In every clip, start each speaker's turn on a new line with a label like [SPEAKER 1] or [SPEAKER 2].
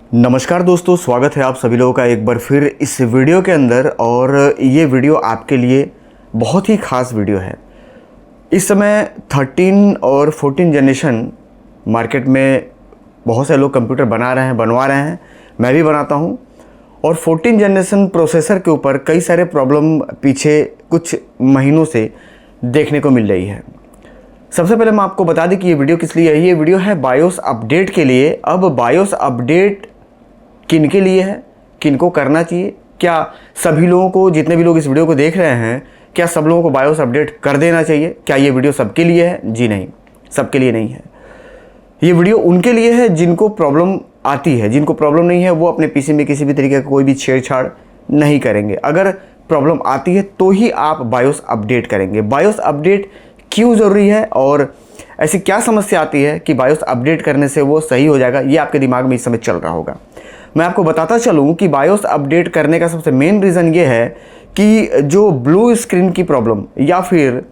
[SPEAKER 1] नमस्कार दोस्तों, स्वागत है आप सभी लोगों का एक बार फिर इस वीडियो के अंदर। और ये वीडियो आपके लिए बहुत ही ख़ास वीडियो है। इस समय 13 और 14 जनरेशन मार्केट में बहुत से लोग कंप्यूटर बनवा रहे हैं, मैं भी बनाता हूँ। और 14 जनरेशन प्रोसेसर के ऊपर कई सारे प्रॉब्लम पीछे कुछ महीनों से देखने को मिल रही है। सबसे पहले मैं आपको बता दें कि ये वीडियो किस लिए है। ये वीडियो है बायोस अपडेट के लिए। अब बायोस अपडेट किन के लिए है, किन को करना चाहिए, क्या सभी लोगों को, जितने भी लोग इस वीडियो को देख रहे हैं, क्या सब लोगों को बायोस अपडेट कर देना चाहिए? क्या ये वीडियो सबके लिए है? जी नहीं, सबके लिए नहीं है। ये वीडियो उनके लिए है जिनको प्रॉब्लम आती है। जिनको प्रॉब्लम नहीं है वो अपने पीसी में किसी भी तरीके का कोई भी छेड़छाड़ नहीं करेंगे। अगर प्रॉब्लम आती है तो ही आप बायोस अपडेट करेंगे। बायोस अपडेट क्यों ज़रूरी है और ऐसी क्या समस्या आती है कि बायोस अपडेट करने से वो सही हो जाएगा, ये आपके दिमाग में इस समय चल रहा होगा। मैं आपको बताता चलूँ कि बायोस अपडेट करने का सबसे मेन रीज़न ये है कि जो ब्लू स्क्रीन की प्रॉब्लम या फिर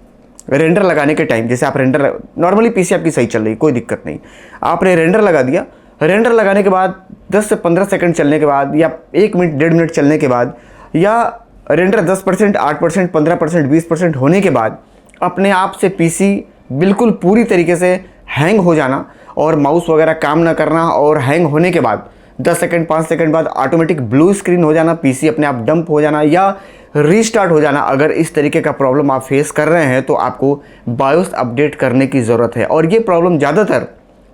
[SPEAKER 1] रेंडर लगाने के टाइम, जैसे आप रेंडर, नॉर्मली पीसी आपकी सही चल रही, कोई दिक्कत नहीं, आपने रेंडर लगा दिया, रेंडर लगाने के बाद 10 से 15 सेकंड चलने के बाद या 1 मिनट 1.5 मिनट चलने के बाद या रेंडर 10%, 8%, 15%, 20% होने के बाद अपने आप से पीसी बिल्कुल पूरी तरीके से हैंग हो जाना और माउस वगैरह काम ना करना, और हैंग होने के बाद 10 सेकंड 5 सेकंड बाद ऑटोमेटिक ब्लू स्क्रीन हो जाना, पीसी अपने आप डंप हो जाना या रीस्टार्ट हो जाना। अगर इस तरीके का प्रॉब्लम आप फेस कर रहे हैं तो आपको बायोस अपडेट करने की ज़रूरत है। और ये प्रॉब्लम ज़्यादातर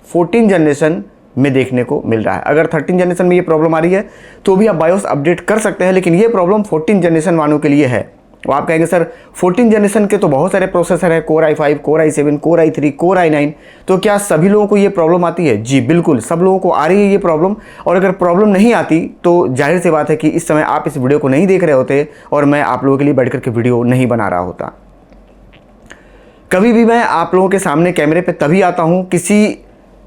[SPEAKER 1] 14 जनरेशन में देखने को मिल रहा है। अगर 13 जनरेशन में ये प्रॉब्लम आ रही है तो भी आप बायोस अपडेट कर सकते हैं, लेकिन ये प्रॉब्लम 14 जनरेशन वालों के लिए है। वो आप कहेंगे सर 14 जनरेशन के तो बहुत सारे प्रोसेसर है, core i5, core i7, core i3, core i9, तो क्या सभी लोगों को ये प्रॉब्लम आती है? जी बिल्कुल, सब लोगों को आ रही है ये प्रॉब्लम। और अगर प्रॉब्लम नहीं आती तो जाहिर सी बात है कि इस समय आप इस वीडियो को नहीं देख रहे होते और मैं आप लोगों के लिए बैठ करके वीडियो नहीं बना रहा होता। कभी भी मैं आप लोगों के सामने कैमरे पर तभी आता हूँ किसी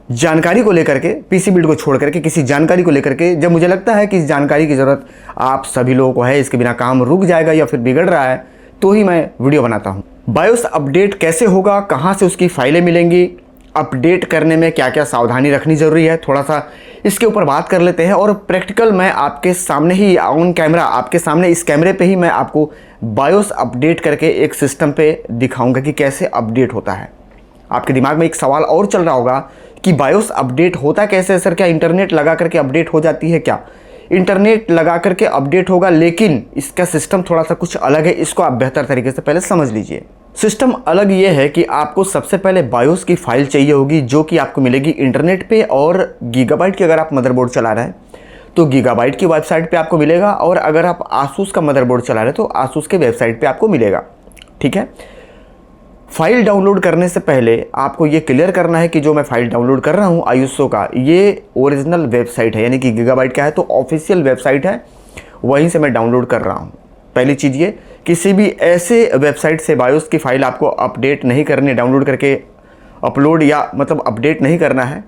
[SPEAKER 1] जानकारी को लेकर के, पीसी बिल्ड को छोड़ करके किसी जानकारी को लेकर के, जब मुझे लगता है कि इस जानकारी की ज़रूरत आप सभी लोगों को है, इसके बिना काम रुक जाएगा या फिर बिगड़ रहा है, तो ही मैं वीडियो बनाता हूं। बायोस अपडेट कैसे होगा, कहां से उसकी फाइलें मिलेंगी, अपडेट करने में क्या क्या सावधानी रखनी ज़रूरी है, थोड़ा सा इसके ऊपर बात कर लेते हैं। और प्रैक्टिकल मैं आपके सामने ही ऑन कैमरा, आपके सामने इस कैमरे पे ही मैं आपको बायोस अपडेट करके एक सिस्टम पे दिखाऊंगा कि कैसे अपडेट होता है। आपके दिमाग में एक सवाल और चल रहा होगा कि बायोस अपडेट होता कैसे है सर? क्या इंटरनेट लगा करके अपडेट हो जाती है क्या? इंटरनेट लगा करके अपडेट होगा, लेकिन इसका सिस्टम थोड़ा सा कुछ अलग है। इसको आप बेहतर तरीके से पहले समझ लीजिए। सिस्टम अलग ये है कि आपको सबसे पहले बायोस की फाइल चाहिए होगी, जो कि आपको मिलेगी इंटरनेट पे। और गीगाबाइट की अगर आप मदरबोर्ड चला रहे हैं तो गीगाबाइट की वेबसाइट पे आपको मिलेगा, और अगर आप आसूस का मदरबोर्ड चला रहे हैं तो आसूस के वेबसाइट पे आपको मिलेगा। ठीक है। फाइल डाउनलोड करने से पहले आपको ये क्लियर करना है कि जो मैं फाइल डाउनलोड कर रहा हूँ आयुसो का, ये ओरिजिनल वेबसाइट है, यानी कि गीगाबाइट का है तो ऑफिशियल वेबसाइट है, वहीं से मैं डाउनलोड कर रहा हूँ। पहली चीज़ ये, किसी भी ऐसे वेबसाइट से बायोस की फ़ाइल आपको अपडेट नहीं करनी, डाउनलोड करके अपलोड या मतलब अपडेट नहीं करना है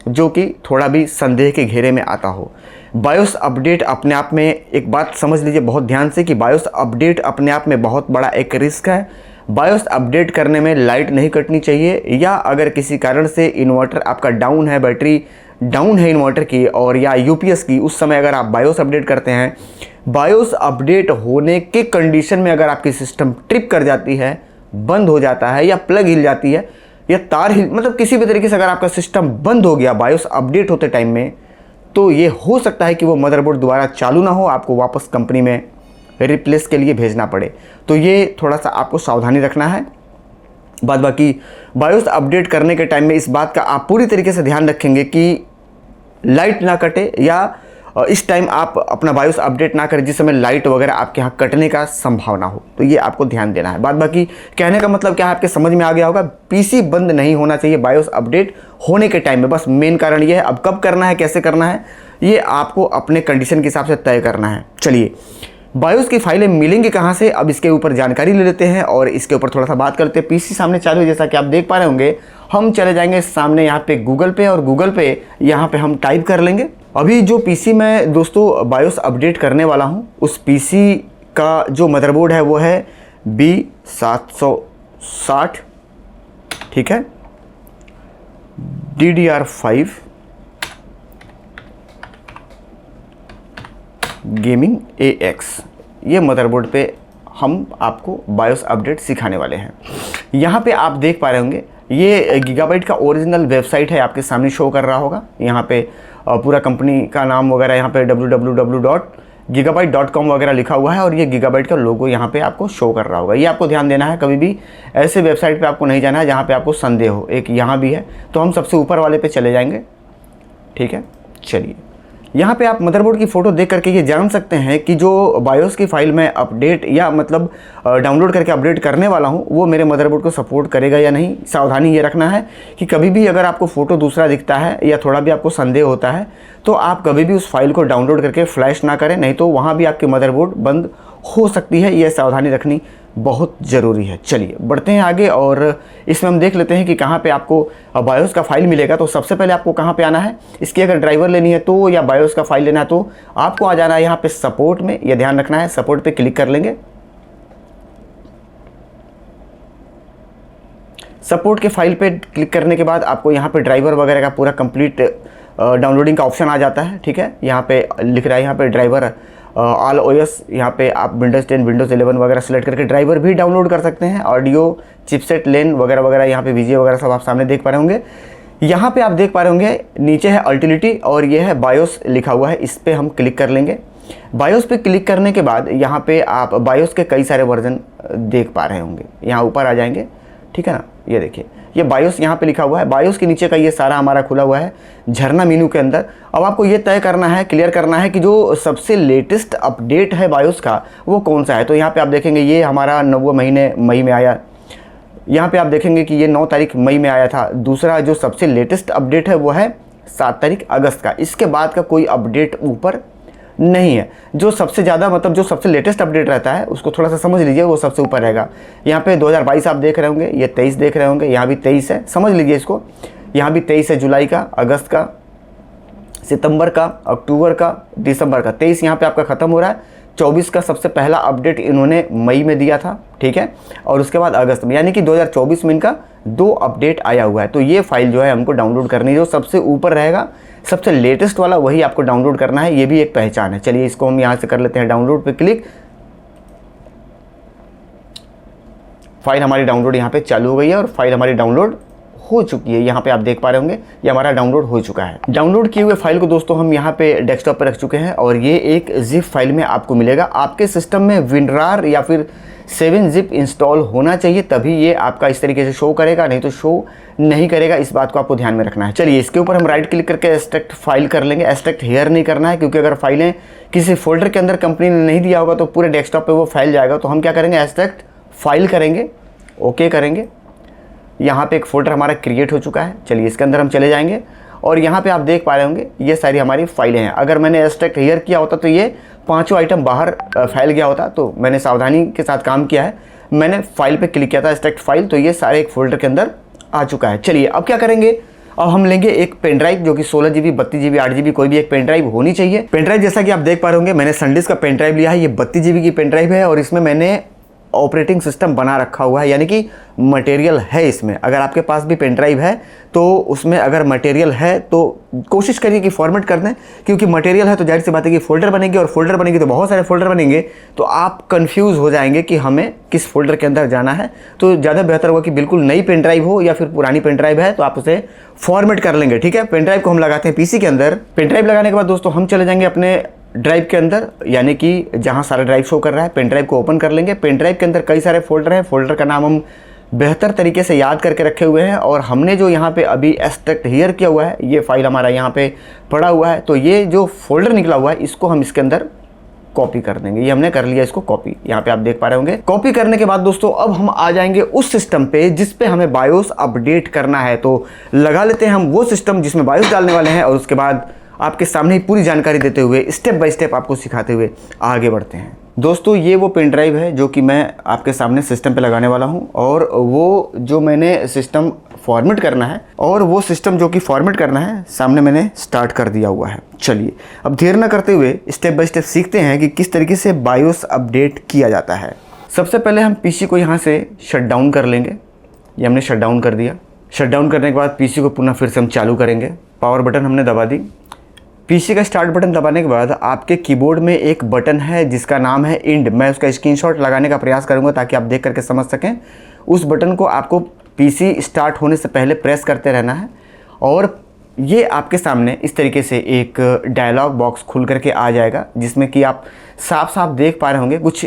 [SPEAKER 1] जो कि थोड़ा भी संदेह के घेरे में आता हो। बायोस अपडेट अपने आप में, एक बात समझ लीजिए बहुत ध्यान से, कि बायोस अपडेट अपने आप में बहुत बड़ा एक रिस्क है। बायोस अपडेट करने में लाइट नहीं कटनी चाहिए, या अगर किसी कारण से इन्वर्टर आपका डाउन है, बैटरी डाउन है इन्वर्टर की और या यूपीएस की, उस समय अगर आप बायोस अपडेट करते हैं, बायोस अपडेट होने के कंडीशन में अगर आपकी सिस्टम ट्रिप कर जाती है, बंद हो जाता है, या प्लग हिल जाती है या तार हिल, मतलब किसी भी तरीके से अगर आपका सिस्टम बंद हो गया बायोस अपडेट होते टाइम में, तो ये हो सकता है कि वो मदरबोर्ड दोबारा चालू ना हो, आपको वापस कंपनी में रिप्लेस के लिए भेजना पड़े। तो ये थोड़ा सा आपको सावधानी रखना है। बाद बाकी बायोस अपडेट करने के टाइम में इस बात का आप पूरी तरीके से ध्यान रखेंगे कि लाइट ना कटे, या इस टाइम आप अपना बायोस अपडेट ना करें जिस समय लाइट वगैरह आपके यहाँ कटने का संभावना हो। तो ये आपको ध्यान देना है। बाद बाकी कहने का मतलब क्या है, आपके समझ में आ गया होगा। पीसी बंद नहीं होना चाहिए बायोस अपडेट होने के टाइम में, बस मेन कारण ये है। अब कब करना है, कैसे करना है, ये आपको अपने कंडीशन के हिसाब से तय करना है। चलिए, बायोस की फाइलें मिलेंगी कहाँ से, अब इसके ऊपर जानकारी ले लेते हैं और इसके ऊपर थोड़ा सा बात करते हैं। पीसी सामने चालू है, जैसा कि आप देख पा रहे होंगे। हम चले जाएंगे सामने यहाँ पे गूगल पे, और गूगल पे यहाँ पे हम टाइप कर लेंगे। अभी जो पीसी मैं दोस्तों बायोस अपडेट करने वाला हूँ, उस पीसी का जो मदरबोर्ड है वो है B760, ठीक है, DDR5 गेमिंग AX, ये मदरबोर्ड पे हम आपको बायोस अपडेट सिखाने वाले हैं। यहाँ पे आप देख पा रहे होंगे ये गीगाबाइट का ओरिजिनल वेबसाइट है, आपके सामने शो कर रहा होगा। यहाँ पे पूरा कंपनी का नाम वगैरह यहाँ पे www.gigabyte.com वगैरह लिखा हुआ है और ये गीगाबाइट का लोगो यहाँ पे आपको शो कर रहा होगा। ये आपको ध्यान देना है, कभी भी ऐसे वेबसाइट पे आपको नहीं जाना है जहाँ पे आपको संदेह हो। एक यहाँ भी है, तो हम सबसे ऊपर वाले पे चले जाएंगे, ठीक है। चलिए, यहाँ पे आप मदरबोर्ड की फ़ोटो देख करके ये जान सकते हैं कि जो बायोस की फ़ाइल में अपडेट या मतलब डाउनलोड करके अपडेट करने वाला हूँ वो मेरे मदरबोर्ड को सपोर्ट करेगा या नहीं। सावधानी ये रखना है कि कभी भी अगर आपको फ़ोटो दूसरा दिखता है या थोड़ा भी आपको संदेह होता है तो आप कभी भी उस फाइल को डाउनलोड करके फ्लैश ना करें, नहीं तो वहाँ भी आपकी मदरबोर्ड बंद हो सकती है। यह सावधानी रखनी बहुत ज़रूरी है। चलिए बढ़ते हैं आगे और इसमें हम देख लेते हैं कि कहाँ पे आपको बायोस का फाइल मिलेगा। तो सबसे पहले आपको कहाँ पे आना है, इसकी अगर ड्राइवर लेनी है तो या बायोस का फाइल लेना है तो आपको आ जाना है यहाँ पे सपोर्ट में। यह ध्यान रखना है, सपोर्ट पे क्लिक कर लेंगे। सपोर्ट के फाइल पे क्लिक करने के बाद आपको यहाँ पे ड्राइवर वगैरह का पूरा कंप्लीट डाउनलोडिंग का ऑप्शन आ जाता है, ठीक है। यहाँ पे लिख रहा है यहाँ पे ड्राइवर ऑल OS, यहाँ पे आप विंडोज़ 10 विंडोज़ 11 वगैरह सेलेक्ट करके ड्राइवर भी डाउनलोड कर सकते हैं। ऑडियो चिपसेट लेन वगैरह वगैरह यहाँ पे VGA वगैरह सब आप सामने देख पा रहे होंगे। यहाँ पे आप देख पा रहे होंगे नीचे है अल्टिलिटी और ये है बायोस लिखा हुआ है, इस पर हम क्लिक कर लेंगे। बायोस पे क्लिक करने के बाद यहाँ पे आप बायोस के कई सारे वर्जन देख पा रहे होंगे। यहाँ ऊपर आ जाएंगे, ठीक है ना। ये देखिए ये बायोस यहाँ पे लिखा हुआ है, बायोस के नीचे का ये सारा हमारा खुला हुआ है झरना मेनू के अंदर। अब आपको ये तय करना है, क्लियर करना है कि जो सबसे लेटेस्ट अपडेट है बायोस का वो कौन सा है। तो यहाँ पे आप देखेंगे ये हमारा 9वें महीने मई में आया। यहाँ पे आप देखेंगे कि ये 9 तारीख मई में आया था। दूसरा जो सबसे लेटेस्ट अपडेट है वो है 7 तारीख अगस्त का। इसके बाद का कोई अपडेट ऊपर नहीं है। जो सबसे ज़्यादा मतलब जो सबसे लेटेस्ट अपडेट रहता है उसको थोड़ा सा समझ लीजिए, वो सबसे ऊपर रहेगा। यहाँ पे 2022 आप देख रहे होंगे, ये 23 देख रहे होंगे, यहाँ भी 23 है, समझ लीजिए इसको। यहाँ भी 23 है, जुलाई का, अगस्त का, सितंबर का, अक्टूबर का, दिसंबर का। 23 यहाँ पे आपका ख़त्म हो रहा है। 24 का सबसे पहला अपडेट इन्होंने मई में दिया था, ठीक है, और उसके बाद अगस्त में, यानी कि 2024 में इनका 2 अपडेट आया हुआ है। तो ये फाइल जो है हमको डाउनलोड करनी है, जो सबसे ऊपर रहेगा सबसे लेटेस्ट वाला वही आपको डाउनलोड करना है। ये भी एक पहचान है। चलिए इसको हम यहाँ से कर लेते हैं डाउनलोड पे क्लिक। फाइल हमारी डाउनलोड यहाँ पे चालू हो गई है और फाइल हमारी डाउनलोड हो चुकी है। यहाँ पे आप देख पा रहे होंगे ये हमारा डाउनलोड हो चुका है। डाउनलोड किए हुए फाइल को दोस्तों हम यहाँ पे डेस्कटॉप पे रख चुके हैं और ये एक जिप फाइल में आपको मिलेगा। आपके सिस्टम में WinRAR या फिर 7-zip इंस्टॉल होना चाहिए, तभी ये आपका इस तरीके से शो करेगा, नहीं तो शो नहीं करेगा। इस बात को आपको ध्यान में रखना है। चलिए इसके ऊपर हम राइट क्लिक करके एक्सट्रैक्ट फाइल कर लेंगे। एक्सट्रैक्ट हेयर नहीं करना है, क्योंकि अगर फाइलें किसी फोल्डर के अंदर कंपनी ने नहीं दिया होगा तो पूरे डेस्कटॉप पे वो फाइल जाएगा। तो हम क्या करेंगे, एक्सट्रैक्ट फाइल करेंगे, ओके करेंगे। यहाँ पे एक फोल्डर हमारा क्रिएट हो चुका है। चलिए इसके अंदर हम चले जाएंगे और यहाँ पे आप देख पा रहे होंगे ये सारी हमारी फाइलें हैं। अगर मैंने एक्सट्रैक्ट हियर किया होता तो ये 5 आइटम बाहर फैल गया होता, तो मैंने सावधानी के साथ काम किया है। मैंने फाइल पे क्लिक किया था एक्सट्रैक्ट फाइल, तो ये सारे एक फोल्डर के अंदर आ चुका है। चलिए अब क्या करेंगे, अब हम लेंगे एक पेन ड्राइव जो कि 16 GB 32 GB 8 GB कोई भी एक पेन ड्राइव होनी चाहिए। पेन ड्राइव जैसा कि आप देख पा रहे होंगे मैंने संडिस्क का पेन ड्राइव लिया है। ये 32 GB की पेन ड्राइव है और इसमें मैंने ऑपरेटिंग सिस्टम बना रखा हुआ है, यानी कि मटेरियल है इसमें। अगर आपके पास भी पेन ड्राइव है तो उसमें अगर मटेरियल है तो कोशिश करिए कि फॉर्मेट कर दें, क्योंकि मटेरियल है तो जाहिर सी बात है कि फोल्डर बनेगी और फोल्डर बनेगी तो बहुत सारे फोल्डर बनेंगे, तो आप कंफ्यूज हो जाएंगे कि हमें किस फोल्डर के अंदर जाना है। तो ज़्यादा बेहतर होगा कि बिल्कुल नई पेन ड्राइव हो या फिर पुरानी पेन ड्राइव है तो आप उसे फॉर्मेट कर लेंगे, ठीक है। पेन ड्राइव को हम लगाते हैं PC के अंदर। पेन ड्राइव लगाने के बाद दोस्तों हम चले जाएंगे अपने ड्राइव के अंदर, यानी कि जहां सारा ड्राइव शो कर रहा है। पेन ड्राइव को ओपन कर लेंगे। पेन ड्राइव के अंदर कई सारे फोल्डर हैं। फोल्डर का नाम हम बेहतर तरीके से याद करके रखे हुए हैं और हमने जो यहाँ पे अभी एक्सट्रैक्ट हियर किया हुआ है ये फाइल हमारा यहाँ पे पड़ा हुआ है। तो ये जो फोल्डर निकला हुआ है इसको हम इसके अंदर कॉपी कर देंगे। ये हमने कर लिया इसको कॉपी, यहाँ पे आप देख पा रहे होंगे। कॉपी करने के बाद दोस्तों अब हम आ जाएंगे उस सिस्टम पे जिस पे हमें बायोस अपडेट करना है। तो लगा लेते हैं हम वो सिस्टम जिसमें बायोस डालने वाले हैं और उसके बाद आपके सामने ही पूरी जानकारी देते हुए स्टेप बाय स्टेप आपको सिखाते हुए आगे बढ़ते हैं। दोस्तों ये वो पेन ड्राइव है जो कि मैं आपके सामने सिस्टम पे लगाने वाला हूं और वो जो मैंने सिस्टम फॉर्मेट करना है और वो सिस्टम जो कि फॉर्मेट करना है सामने मैंने स्टार्ट कर दिया हुआ है। चलिए अब देर न करते हुए स्टेप बाय स्टेप सीखते हैं कि किस तरीके से बायोस अपडेट किया जाता है। सबसे पहले हम PC को यहाँ से शट डाउन कर लेंगे। ये हमने शट डाउन कर दिया। शट डाउन करने के बाद PC को पुनः फिर से हम चालू करेंगे। पावर बटन हमने दबा दी। पीसी का स्टार्ट बटन दबाने के बाद आपके कीबोर्ड में एक बटन है जिसका नाम है इंड। मैं उसका स्क्रीनशॉट लगाने का प्रयास करूंगा ताकि आप देख करके समझ सकें। उस बटन को आपको पीसी स्टार्ट होने से पहले प्रेस करते रहना है और ये आपके सामने इस तरीके से एक डायलॉग बॉक्स खुल करके आ जाएगा, जिसमें कि आप साफ साफ देख पा रहे होंगे कुछ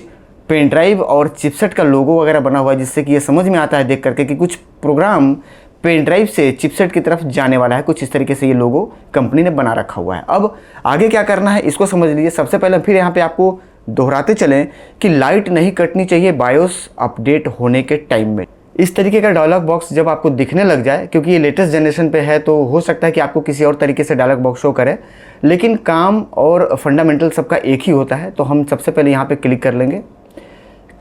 [SPEAKER 1] पेन ड्राइव और चिपसेट का लोगो वगैरह बना हुआ है, जिससे कि ये समझ में आता है देख करके कि कुछ प्रोग्राम पेन ड्राइव से चिपसेट की तरफ जाने वाला है। कुछ इस तरीके से ये लोगो कंपनी ने बना रखा हुआ है। अब आगे क्या करना है इसको समझ लीजिए। सबसे पहले फिर यहाँ पे आपको दोहराते चलें कि लाइट नहीं कटनी चाहिए बायोस अपडेट होने के टाइम में। इस तरीके का डायलॉग बॉक्स जब आपको दिखने लग जाए, क्योंकि ये लेटेस्ट जनरेशन पे है तो हो सकता है कि आपको किसी और तरीके से डायलॉग बॉक्स शो करे, लेकिन काम और फंडामेंटल सबका एक ही होता है। तो हम सबसे पहले यहाँ पे क्लिक कर लेंगे।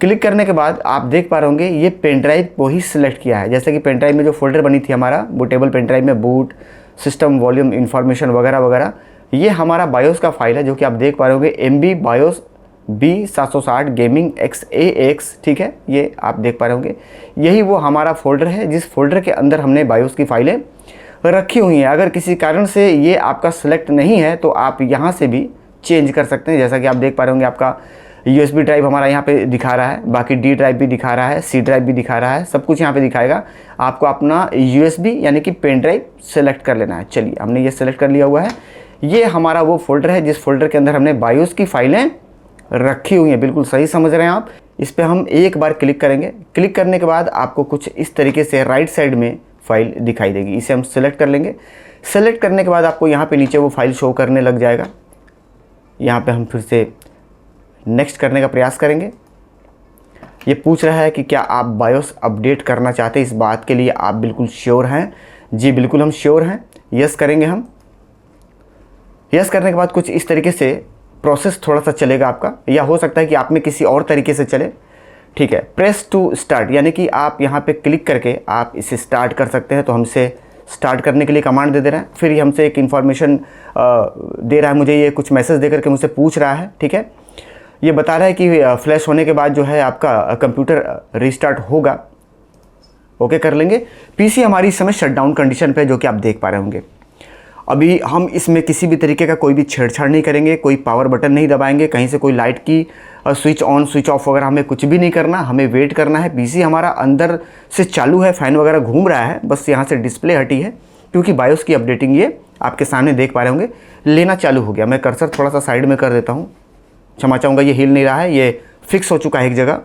[SPEAKER 1] क्लिक करने के बाद आप देख पा रहे होंगे ये पेन ड्राइव को ही सिलेक्ट किया है। जैसे कि पेन ड्राइव में जो फोल्डर बनी थी हमारा बूटेबल पेन ड्राइव में बूट, सिस्टम, वॉल्यूम, इन्फॉर्मेशन वगैरह वगैरह, ये हमारा बायोस का फाइल है जो कि आप देख पा रहे होंगे MB BIOS B760 gaming XAX, ठीक है, ये आप देख पा रहे होंगे। यही वो हमारा फोल्डर है जिस फोल्डर के अंदर हमने बायोस की फाइलें रखी हुई हैं। अगर किसी कारण से ये आपका सिलेक्ट नहीं है तो आप यहाँ से भी चेंज कर सकते हैं। जैसा कि आप देख पा रहे होंगे आपका USB ड्राइव हमारा यहाँ पे दिखा रहा है, बाकी D ड्राइव भी दिखा रहा है, C ड्राइव भी दिखा रहा है, सब कुछ यहाँ पे दिखाएगा। आपको अपना USB यानी कि पेन ड्राइव सेलेक्ट कर लेना है। चलिए, हमने ये सेलेक्ट कर लिया हुआ है। ये हमारा वो फोल्डर है जिस फोल्डर के अंदर हमने बायोस की फाइलें रखी हुई हैं। बिल्कुल सही समझ रहे हैं आप। इस पर हम एक बार क्लिक करेंगे। क्लिक करने के बाद आपको कुछ इस तरीके से राइट साइड में फाइल दिखाई देगी। इसे हम सेलेक्ट कर लेंगे। सेलेक्ट करने के बाद आपको यहाँ पे नीचे वो फाइल शो करने लग जाएगा। यहाँ पे हम फिर से नेक्स्ट करने का प्रयास करेंगे। ये पूछ रहा है कि क्या आप बायोस अपडेट करना चाहते हैं, इस बात के लिए आप बिल्कुल श्योर हैं? जी बिल्कुल हम श्योर हैं। यस करेंगे हम। यस करने के बाद कुछ इस तरीके से प्रोसेस थोड़ा सा चलेगा आपका, या हो सकता है कि आप में किसी और तरीके से चले। ठीक है, प्रेस टू स्टार्ट यानी कि आप यहाँ पे क्लिक करके आप इसे स्टार्ट कर सकते हैं। तो हमसे स्टार्ट करने के लिए कमांड दे रहे हैं। फिर ये हमसे एक इन्फॉर्मेशन दे रहा है, मुझे ये कुछ मैसेज दे करके मुझसे पूछ रहा है। ठीक है, ये बता रहा है कि फ्लैश होने के बाद जो है आपका कंप्यूटर रीस्टार्ट होगा। ओके कर लेंगे। पीसी हमारी इस समय शटडाउन कंडीशन पे, जो कि आप देख पा रहे होंगे। अभी हम इसमें किसी भी तरीके का कोई भी छेड़छाड़ नहीं करेंगे, कोई पावर बटन नहीं दबाएंगे, कहीं से कोई लाइट की स्विच ऑन स्विच ऑफ वगैरह हमें कुछ भी नहीं करना। हमें वेट करना है। पीसी हमारा अंदर से चालू है, फ़ैन वगैरह घूम रहा है, बस यहाँ से डिस्प्ले हटी है क्योंकि बायोस की अपडेटिंग ये आपके सामने देख पा रहे होंगे लेना चालू हो गया। मैं कर्सर थोड़ा सा साइड में कर देता हूँ, क्षमा चाहूँगा, ये हिल नहीं रहा है, ये फिक्स हो चुका है एक जगह।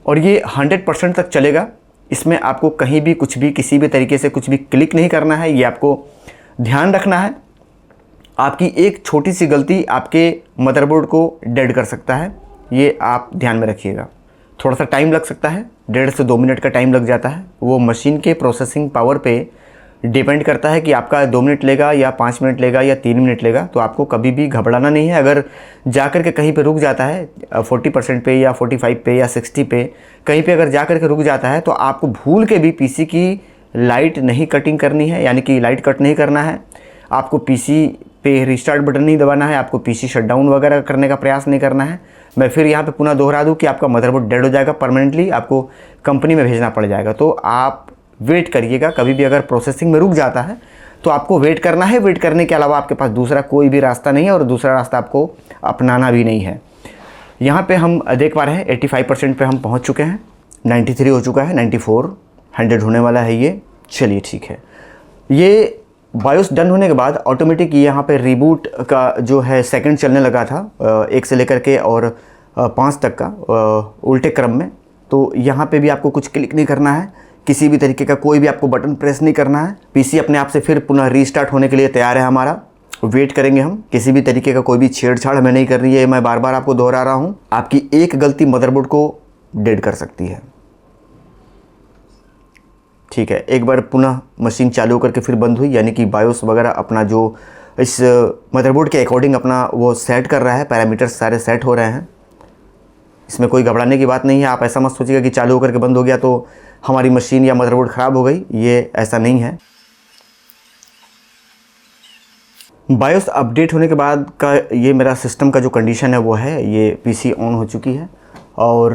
[SPEAKER 1] और ये 100% तक चलेगा। इसमें आपको कहीं भी कुछ भी किसी भी तरीके से कुछ भी क्लिक नहीं करना है, ये आपको ध्यान रखना है। आपकी एक छोटी सी गलती आपके मदरबोर्ड को डेड कर सकता है, ये आप ध्यान में रखिएगा। थोड़ा सा टाइम लग सकता है, 1.5 से 2 मिनट का टाइम लग जाता है। वो मशीन के प्रोसेसिंग पावर पे डिपेंड करता है कि आपका 2 मिनट लेगा या 5 मिनट लेगा या 3 मिनट लेगा। तो आपको कभी भी घबराना नहीं है। अगर जाकर के कहीं पे रुक जाता है 40% पे या 45 पे या 60 पे, कहीं पे अगर जाकर के रुक जाता है तो आपको भूल के भी पीसी की लाइट नहीं कटिंग करनी है, यानी कि लाइट कट नहीं करना है। आपको पीसी पे रिस्टार्ट बटन नहीं दबाना है, आपको पीसी शटडाउन वगैरह करने का प्रयास नहीं करना है। मैं फिर यहाँ पे पुनः दोहरा दूँ कि आपका मदरबोर्ड डेड हो जाएगा परमानेंटली, आपको कंपनी में भेजना पड़ जाएगा। तो आप वेट करिएगा। कभी भी अगर प्रोसेसिंग में रुक जाता है तो आपको वेट करना है। वेट करने के अलावा आपके पास दूसरा कोई भी रास्ता नहीं है और दूसरा रास्ता आपको अपनाना भी नहीं है। यहाँ पे हम देख पा रहे हैं 85% पे हम पहुँच चुके हैं, 93 हो चुका है, 94 100 होने वाला है ये। चलिए ठीक है, ये बायोस डन होने के बाद ऑटोमेटिक यहाँ पे रिबूट का जो है सेकंड चलने लगा था 1 से लेकर के और 5 तक का उल्टे क्रम में। तो यहाँ पे भी आपको कुछ क्लिक नहीं करना है, किसी भी तरीके का कोई भी आपको बटन प्रेस नहीं करना है। पीसी अपने आप से फिर पुनः रीस्टार्ट होने के लिए तैयार है हमारा। वेट करेंगे हम, किसी भी तरीके का कोई भी छेड़छाड़ हमें नहीं कर रही है। मैं बार बार आपको दोहरा रहा हूँ, आपकी एक गलती मदरबोर्ड को डेड कर सकती है। ठीक है, एक बार पुनः मशीन चालू करके फिर बंद हुई, यानी कि बायोस वगैरह अपना जो इस मदरबोर्ड के अकॉर्डिंग अपना वो सेट कर रहा है, पैरामीटर्स सारे सेट हो रहे हैं। इसमें कोई घबराने की बात नहीं है। आप ऐसा मत सोचिएगा कि चालू होकर के बंद हो गया तो हमारी मशीन या मदरबोर्ड ख़राब हो गई, ये ऐसा नहीं है। बायोस अपडेट होने के बाद का ये मेरा सिस्टम का जो कंडीशन है वो है, ये पीसी ऑन हो चुकी है। और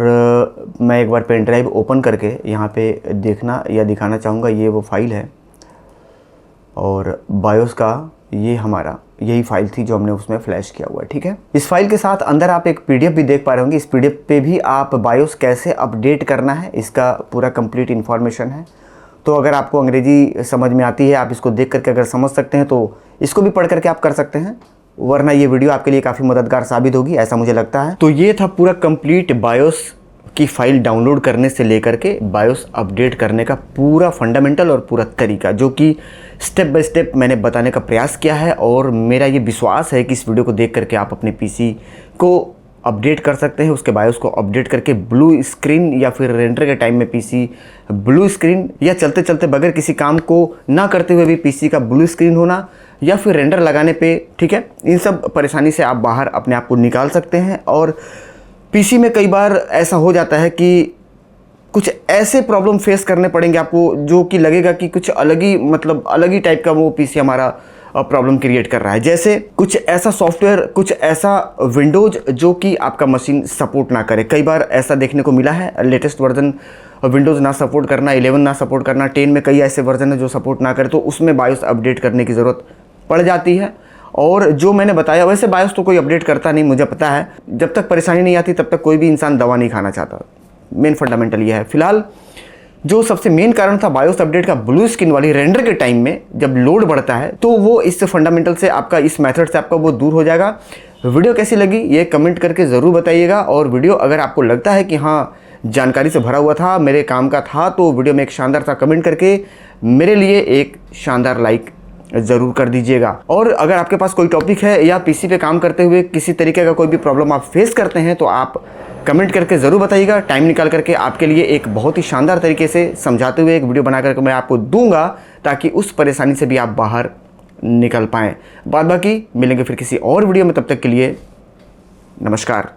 [SPEAKER 1] मैं एक बार पेन ड्राइव ओपन करके यहाँ पे देखना या दिखाना चाहूँगा, ये वो फाइल है और बायोस का ये हमारा यही फाइल थी जो हमने उसमें फ्लैश किया हुआ है, ठीक है। इस फाइल के साथ अंदर आप एक पीडीएफ भी देख पा रहे होंगे। इस पीडीएफ पे भी आप बायोस कैसे अपडेट करना है इसका पूरा कंप्लीट इन्फॉर्मेशन है। तो अगर आपको अंग्रेजी समझ में आती है, आप इसको देख करके अगर समझ सकते हैं तो इसको भी पढ़ करके आप कर सकते हैं, वरना ये वीडियो आपके लिए काफ़ी मददगार साबित होगी, ऐसा मुझे लगता है। तो ये था पूरा कंप्लीट बायोस की फाइल डाउनलोड करने से लेकर के बायोस अपडेट करने का पूरा फंडामेंटल और पूरा तरीका, जो कि स्टेप बाय स्टेप मैंने बताने का प्रयास किया है। और मेरा ये विश्वास है कि इस वीडियो को देख करके आप अपने पीसी को अपडेट कर सकते हैं, उसके बायोस को अपडेट करके ब्लू स्क्रीन या फिर रेंडर के टाइम में पीसी ब्लू स्क्रीन, या चलते चलते बगैर किसी काम को ना करते हुए भी पीसी का ब्लू स्क्रीन होना, या फिर रेंडर लगाने पे, ठीक है, इन सब परेशानी से आप बाहर अपने आप को निकाल सकते हैं। और पीसी में कई बार ऐसा हो जाता है कि कुछ ऐसे प्रॉब्लम फेस करने पड़ेंगे आपको जो कि लगेगा कि कुछ अलग ही, मतलब अलग ही टाइप का वो पीसी हमारा प्रॉब्लम क्रिएट कर रहा है। जैसे कुछ ऐसा सॉफ्टवेयर, कुछ ऐसा विंडोज जो कि आपका मशीन सपोर्ट ना करे। कई बार ऐसा देखने को मिला है, लेटेस्ट वर्जन विंडोज़ ना सपोर्ट करना, 11 ना सपोर्ट करना, 10 में कई ऐसे वर्जन है जो सपोर्ट ना करे, तो उसमें बायोस अपडेट करने की ज़रूरत पड़ जाती है। और जो मैंने बताया, वैसे बायोस तो कोई अपडेट करता नहीं, मुझे पता है। जब तक परेशानी नहीं आती तब तक कोई भी इंसान दवा नहीं खाना चाहता। मेन फंडामेंटल ये है। फिलहाल जो सबसे मेन कारण था बायोस अपडेट का, ब्लू स्क्रीन वाली रेंडर के टाइम में जब लोड बढ़ता है, तो वो इस फंडामेंटल से आपका, इस मेथड से आपका वो दूर हो जाएगा। वीडियो कैसी लगी ये कमेंट करके ज़रूर बताइएगा। और वीडियो अगर आपको लगता है कि हाँ जानकारी से भरा हुआ था, मेरे काम का था, तो वीडियो में एक शानदार सा कमेंट करके मेरे लिए एक शानदार लाइक ज़रूर कर दीजिएगा। और अगर आपके पास कोई टॉपिक है या पीसी पे काम करते हुए किसी तरीके का कोई भी प्रॉब्लम आप फेस करते हैं, तो आप कमेंट करके ज़रूर बताइएगा। टाइम निकाल करके आपके लिए एक बहुत ही शानदार तरीके से समझाते हुए एक वीडियो बना करके मैं आपको दूंगा, ताकि उस परेशानी से भी आप बाहर निकल पाएँ। बाद बाकी मिलेंगे फिर किसी और वीडियो में, तब तक के लिए नमस्कार।